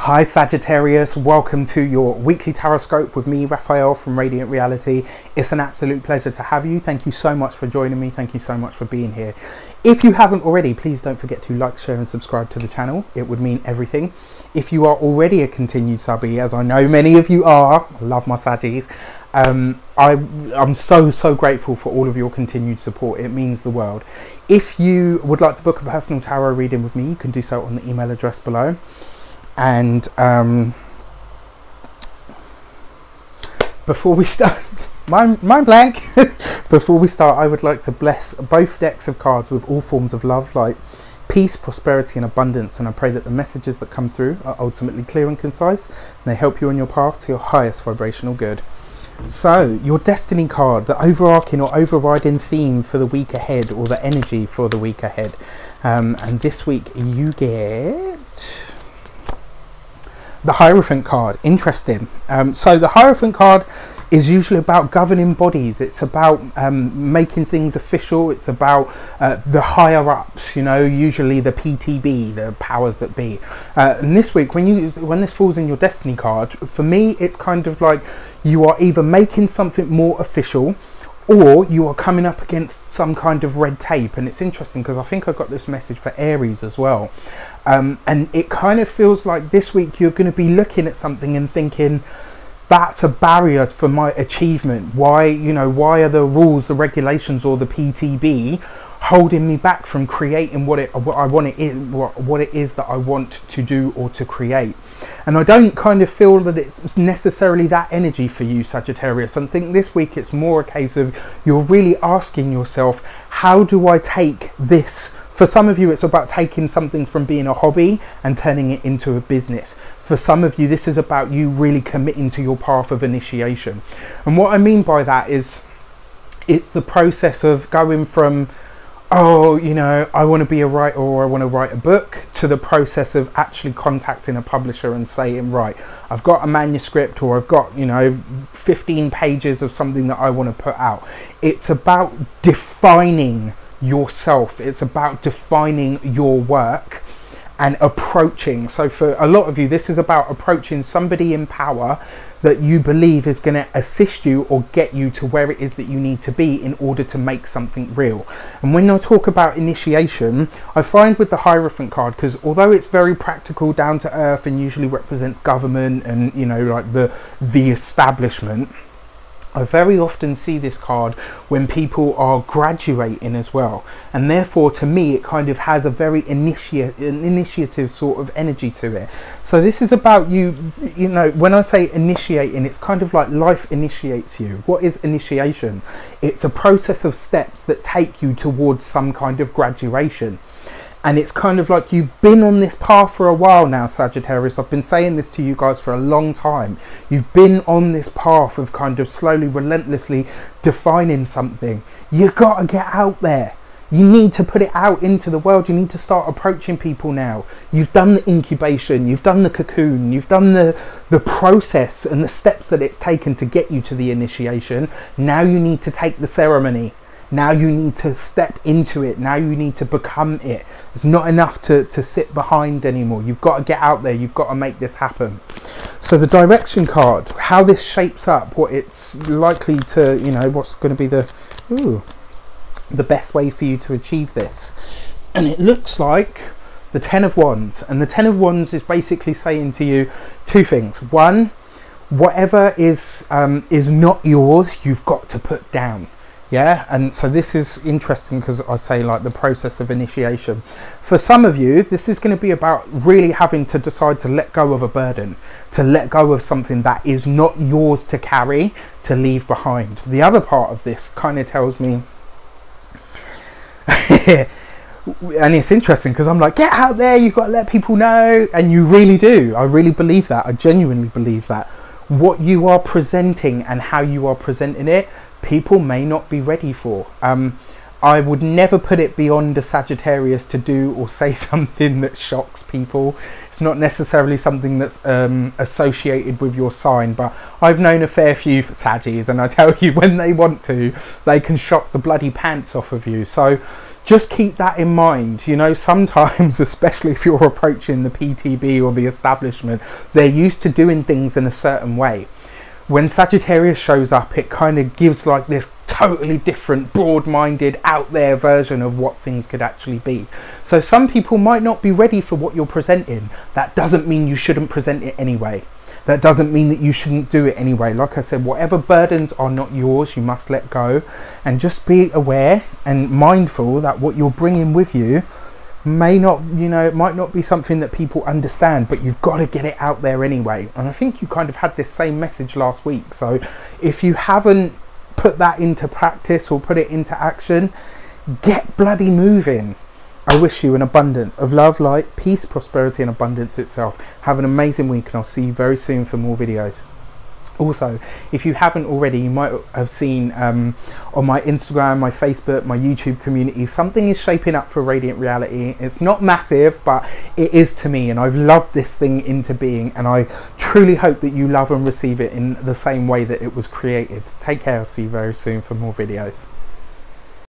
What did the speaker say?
Hi Sagittarius, welcome to your weekly Tarotscope with me, Raphael from Reydiant.reality. It's an absolute pleasure to have you. Thank you so much for joining me. Thank you so much for being here. If you haven't already, please don't forget to like, share and subscribe to the channel. It would mean everything. If you are already a continued subbie, as I know many of you are, I love my Saggies, I'm so grateful for all of your continued support. It means the world. If you would like to book a personal tarot reading with me, you can do so on the email address below. And before we start, mind blank. Before we start, I would like to bless both decks of cards with all forms of love, like peace, prosperity and abundance, and I pray that the messages that come through are ultimately clear and concise, and they help you on your path to your highest vibrational good. So your destiny card, the overarching or overriding theme for the week ahead, or the energy for the week ahead, and this week you get the Hierophant card. Interesting. So the Hierophant card is usually about governing bodies. It's about making things official. It's about the higher ups, you know, usually the PTB, the powers that be. And this week, when this falls in your destiny card, for me, it's kind of like you are either making something more official, or you are coming up against some kind of red tape. And it's interesting because I think I got this message for Aries as well. And it kind of feels like this week you're going to be looking at something and thinking, that's a barrier for my achievement. Why, you know, why are the rules, the regulations or the PTB holding me back from creating what it is that I want to do or to create? And I don't kind of feel that it's necessarily that energy for you, Sagittarius. I think this week it's more a case of you're really asking yourself, how do I take this? For some of you, it's about taking something from being a hobby and turning it into a business. For some of you, this is about you really committing to your path of initiation. And what I mean by that is, it's the process of going from, oh, you know, I want to be a writer or I want to write a book, to the process of actually contacting a publisher and saying, right, I've got a manuscript, or I've got, you know, 15 pages of something that I want to put out. It's about defining yourself. It's about defining your work and approaching. So for a lot of you, this is about approaching somebody in power that you believe is going to assist you or get you to where it is that you need to be in order to make something real. And when I talk about initiation, I find with the Hierophant card, because although it's very practical, down to earth, and usually represents government and, you know, like the establishment, I very often see this card when people are graduating as well, and therefore to me it kind of has a very initiative sort of energy to it. So this is about you know, when I say initiating, it's kind of like life initiates you. What is initiation? It's a process of steps that take you towards some kind of graduation. And it's kind of like you've been on this path for a while now, Sagittarius. I've been saying this to you guys for a long time. You've been on this path of kind of slowly, relentlessly defining something. You got to get out there. You need to put it out into the world. You need to start approaching people now. You've done the incubation, you've done the cocoon, you've done the process and the steps that it's taken to get you to the initiation. Now you need to take the ceremony. Now you need to step into it. Now you need to become it. It's not enough to sit behind anymore. You've got to get out there. You've got to make this happen. So the direction card, how this shapes up, what it's likely to, you know, what's going to be the best way for you to achieve this. And it looks like the 10 of Wands. And the 10 of Wands is basically saying to you two things. One, whatever is not yours, you've got to put down. Yeah, and so this is interesting because I say like the process of initiation. For some of you, this is going to be about really having to decide to let go of a burden, to let go of something that is not yours to carry, to leave behind. The other part of this kind of tells me, and it's interesting because I'm like, get out there, you've got to let people know, and you really do. I really believe that. I genuinely believe that. What you are presenting and how you are presenting it, people may not be ready for. I would never put it beyond a Sagittarius to do or say something that shocks people. It's not necessarily something that's associated with your sign, but I've known a fair few Saggies, and I tell you, when they want to, they can shock the bloody pants off of you. So just keep that in mind. You know, sometimes, especially if you're approaching the PTB or the establishment, they're used to doing things in a certain way. When Sagittarius shows up, it kind of gives like this totally different, broad-minded, out there version of what things could actually be. So some people might not be ready for what you're presenting. That doesn't mean you shouldn't present it anyway. That doesn't mean that you shouldn't do it anyway. Like I said, whatever burdens are not yours, you must let go, and just be aware and mindful that what you're bringing with you may not, you know, it might not be something that people understand, but you've got to get it out there anyway. And I think you kind of had this same message last week. So if you haven't put that into practice or put it into action, get bloody moving. I wish you an abundance of love, light, peace, prosperity and abundance itself. Have an amazing week, and I'll see you very soon for more videos. Also, if you haven't already, you might have seen on my Instagram, my Facebook, my YouTube community, something is shaping up for Reydiant Reality. It's not massive, but it is to me, and I've loved this thing into being, and I truly hope that you love and receive it in the same way that it was created. Take care. I'll see you very soon for more videos.